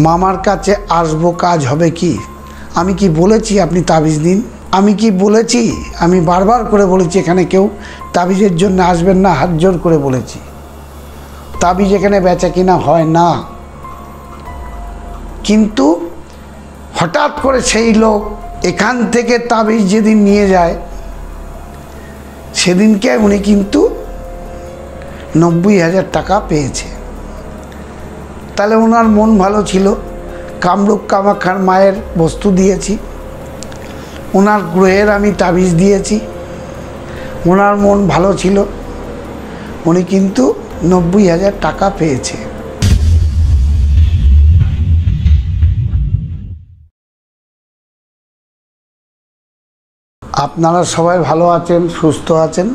মামার কাছে আসবো কাজ হবে কি? আমি কি বলেছি আপনি তাবিজ দিন? আমি কি বলেছি? আমি বারবার করে বলেছি এখানে কেউ তাবিজের জন্য আসবেন না, হাত জোর করে বলেছি। তাবিজ এখানে বেচা কিনা হয় না। কিন্তু হঠাৎ করে সেই লোক এখান থেকে তাবিজ যেদিন নিয়ে যায় সেদিনকে উনি কিন্তু 90,000 টাকা পেয়েছে। তাহলে ওনার মন ভালো ছিল। কামরূপ কামাখ্যার মায়ের বস্তু দিয়েছি, ওনার গ্রহের আমি তাবিজ দিয়েছি, ওনার মন ভালো ছিল, উনি কিন্তু 90,000 টাকা পেয়েছে। আপনারা সবাই ভালো আছেন, সুস্থ আছেন।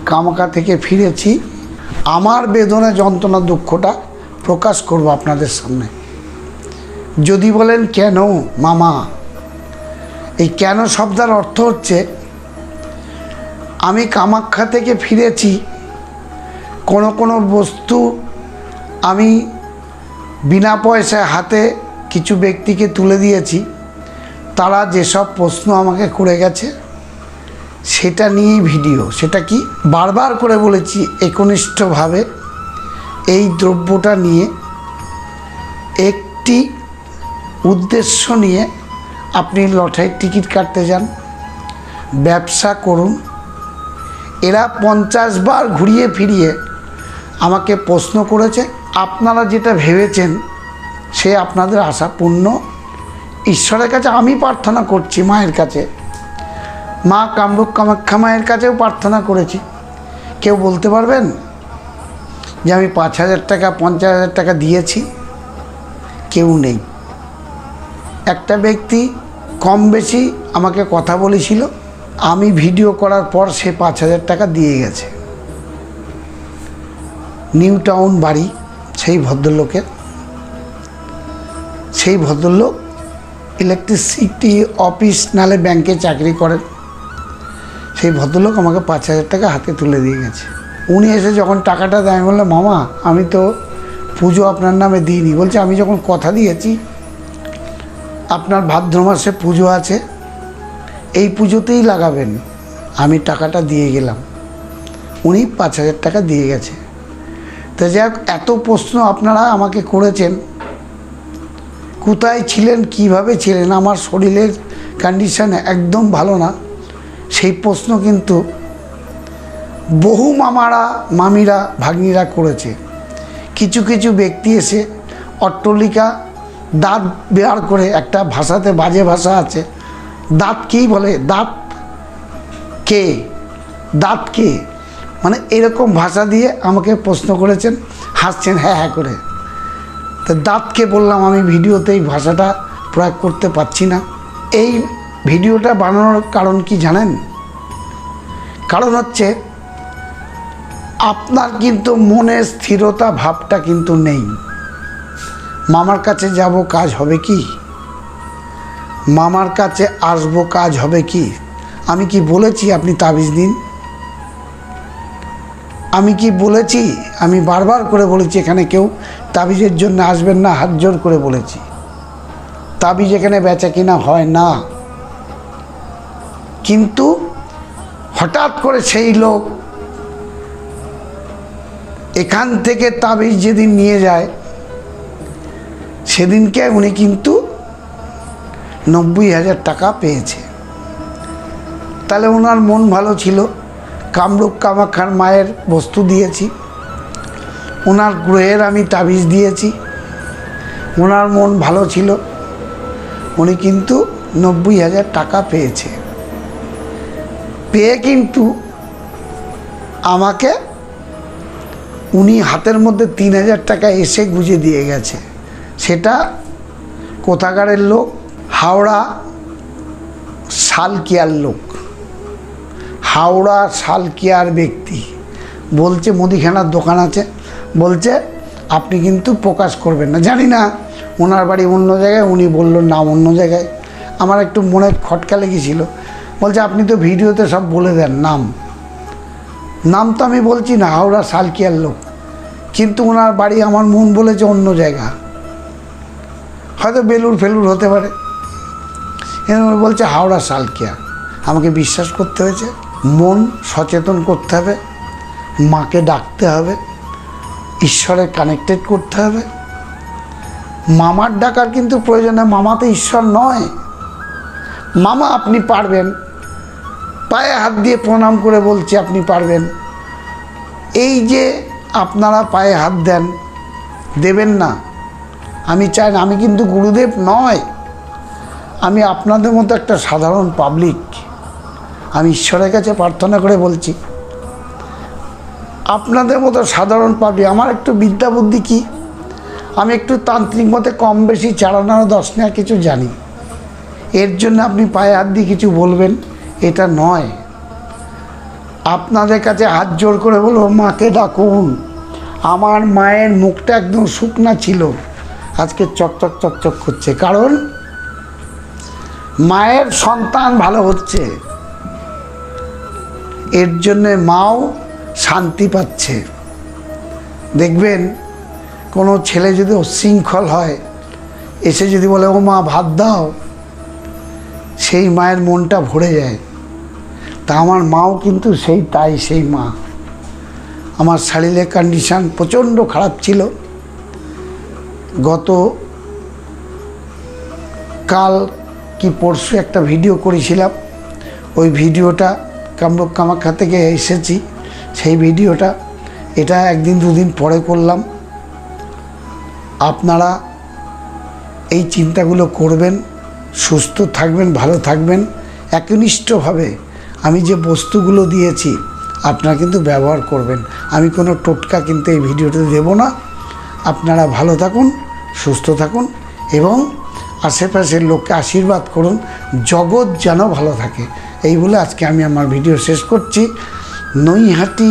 কামাখ্যা থেকে ফিরেছি। আমার বেদনা, যন্ত্রণা, দুঃখটা প্রকাশ করব আপনাদের সামনে। যদি বলেন কেন মামা, এই কেন শব্দের অর্থ হচ্ছে আমি কামাখ্যা থেকে ফিরেছি, কোনো বস্তু আমি বিনা পয়সায় হাতে কিছু ব্যক্তিকে তুলে দিয়েছি। তারা যেসব প্রশ্ন আমাকে করে গেছে সেটা নিয়েই ভিডিও। সেটা কি? বারবার করে বলেছি একনিষ্ঠভাবে এই দ্রব্যটা নিয়ে একটি উদ্দেশ্য নিয়ে আপনি লটারির টিকিট কাটতে যান, ব্যবসা করুন। এরা 50 বার ঘুরিয়ে ফিরিয়ে আমাকে প্রশ্ন করেছে। আপনারা যেটা ভেবেছেন সে আপনাদের আশা পূর্ণ। ঈশ্বরের কাছে আমি প্রার্থনা করছি, মায়ের কাছে, মা কামরূপ কামাখ্যা মায়ের কাছেও প্রার্থনা করেছি। কেউ বলতে পারবেন যে আমি 5,000 টাকা 50,000 টাকা দিয়েছি? কেউ নেই। একটা ব্যক্তি কম বেশি আমাকে কথা বলেছিল, আমি ভিডিও করার পর সে 5,000 টাকা দিয়ে গেছে। নিউ টাউন বাড়ি সেই ভদ্রলোকের। সেই ভদ্রলোক ইলেকট্রিসিটি অফিস নালে ব্যাংকে চাকরি করেন। সেই ভদ্রলোক আমাকে 5,000 টাকা হাতে তুলে দিয়ে গেছে। উনি এসে যখন টাকাটা দেয়, আমি বললাম মামা আমি তো পুজো আপনার নামে দিইনি। বলছে আমি যখন কথা দিয়েছি আপনার ভাদ্র মাসে পুজো আছে, এই পুজোতেই লাগাবেন, আমি টাকাটা দিয়ে গেলাম। উনি 5,000 টাকা দিয়ে গেছে। তো যাই হোক, এত প্রশ্ন আপনারা আমাকে করেছেন, কোথায় ছিলেন, কিভাবে ছিলেন, আমার শরীরের কন্ডিশন একদম ভালো না, সেই প্রশ্ন কিন্তু বহু মামারা, মামিরা, ভাগ্নিরা করেছে। কিছু কিছু ব্যক্তি এসে অট্টলিকা দাঁত বের করে, একটা ভাষাতে বাজে ভাষা আছে, দাঁত কী বলে, দাঁত কে, দাঁত কে, মানে এরকম ভাষা দিয়ে আমাকে প্রশ্ন করেছেন, হাসছেন হ্যাঁ হ্যাঁ করে। তো দাঁতকে বললাম আমি ভিডিওতে এই ভাষাটা প্রয়োগ করতে পারছি না। এই ভিডিওটা বানানোর কারণ কি জানেন? কারণ হচ্ছে আপনার কিন্তু মনের স্থিরতা ভাবটা কিন্তু নেই। মামার কাছে যাব কাজ হবে কি? মামার কাছে আসবো কাজ হবে কি? আমি কি বলেছি আপনি তাবিজ দিন? আমি কি বলেছি? আমি বারবার করে বলেছি এখানে কেউ তাবিজের জন্য আসবেন না, হাত জোর করে বলেছি। তাবিজ এখানে বেচা কিনা হয় না। কিন্তু হঠাৎ করে সেই লোক এখান থেকে তাবিজ যেদিন নিয়ে যায় সেদিনকে উনি কিন্তু 90,000 টাকা পেয়েছে। তাহলে ওনার মন ভালো ছিল। কামরূপ কামাখ্যার মায়ের বস্তু দিয়েছি, ওনার গ্রহের আমি তাবিজ দিয়েছি, ওনার মন ভালো ছিল, উনি কিন্তু 90,000 টাকা পেয়েছে। পেয়ে কিন্তু আমাকে উনি হাতের মধ্যে 3,000 টাকা এসে গুঁজে দিয়ে গেছে। সেটা কোথাকারের লোক? হাওড়া শালকিয়ার লোক, হাওড়া শালকিয়ার ব্যক্তি। বলছে মুদিখানার দোকান আছে, বলছে আপনি কিন্তু প্রকাশ করবেন না। জানি না ওনার বাড়ি অন্য জায়গায়, উনি বলল নাম অন্য জায়গায়। আমার একটু মনে খটকা লেগেছিল। বলছে আপনি তো ভিডিওতে সব বলে দেন নাম তো আমি বলছি না, হাওড়া শালকিয়ার লোক, কিন্তু ওনার বাড়ি আমার মন বলেছে অন্য জায়গা। হয়তো বেলুর ফেলুর হতে পারে। এরকম বলছে হাওড়া সালকিয়া। আমাকে বিশ্বাস করতে হয়েছে, মন সচেতন করতে হবে, মাকে ডাকতে হবে, ঈশ্বরে কানেক্টেড করতে হবে। মামার ডাকার কিন্তু প্রয়োজন নেই, মামা তো ঈশ্বর নয়। মামা আপনি পারবেন, পায়ে হাত দিয়ে প্রণাম করে বলছি আপনি পারবেন। এই যে আপনারা পায়ে হাত দেবেন না, আমি চাই না। আমি কিন্তু গুরুদেব নয়, আমি আপনাদের মতো একটা সাধারণ পাবলিক। আমি ঈশ্বরের কাছে প্রার্থনা করে বলছি, আপনাদের মতো সাধারণ পাবলিক। আমার একটু বিদ্যা বুদ্ধি কি, আমি একটু তান্ত্রিক মতে কম বেশি চালানো দশ নেওয়া কিছু জানি। এর জন্য আপনি পায়ে হাত দিয়ে কিছু বলবেন, এটা নয়। আপনাদের কাছে হাত জোর করে বলবো, মাকে ডাকুন। আমার মায়ের মুখটা একদম শুকনা ছিল, আজকে চকচক চকচক করছে, কারণ মায়ের সন্তান ভালো হচ্ছে। এর জন্যে মাও শান্তি পাচ্ছে। দেখবেন কোনো ছেলে যদি উচ্ছৃঙ্খল হয়, এসে যদি বলে ও মা ভাত দাও, সেই মায়ের মনটা ভরে যায়। তা আমার মাও কিন্তু সেই মা। আমার শারীরিক কন্ডিশান প্রচণ্ড খারাপ ছিল। গত কাল কি পরশু একটা ভিডিও করেছিলাম, ওই ভিডিওটা কামরূপ কামাখ্যা থেকে এসেছি, সেই ভিডিওটা এটা একদিন দুদিন পরে করলাম। আপনারা এই চিন্তাগুলো করবেন, সুস্থ থাকবেন, ভালো থাকবেন। একনিষ্ঠভাবে আমি যে বস্তুগুলো দিয়েছি আপনারা কিন্তু ব্যবহার করবেন। আমি কোনো টোটকা কিন্তু এই ভিডিওতে দেব না। আপনারা ভালো থাকুন, সুস্থ থাকুন এবং আশেপাশের লোককে আশীর্বাদ করুন, জগৎ যেন ভালো থাকে। এই বলে আজকে আমি আমার ভিডিও শেষ করছি। নৈহাটি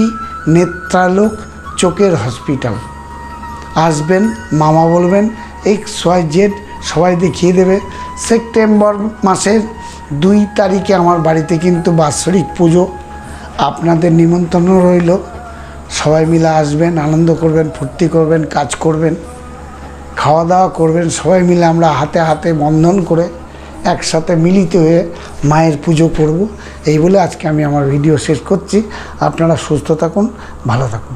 নেত্রালোক চোখের হসপিটাল আসবেন, মামা বলবেন XYZ সবাই দেখিয়ে দেবে। সেপ্টেম্বর মাসের 2 তারিখে আমার বাড়িতে কিন্তু বাৎসরিক পুজো, আপনাদের নিমন্ত্রণ রইল। সবাই মিলে আসবেন, আনন্দ করবেন, ফুর্তি করবেন, কাজ করবেন, খাওয়া দাওয়া করবেন। সবাই মিলে আমরা হাতে হাতে বন্ধন করে একসাথে মিলিত হয়ে মায়ের পুজো করব। এই বলে আজকে আমি আমার ভিডিও শেষ করছি। আপনারা সুস্থ থাকুন, ভালো থাকুন।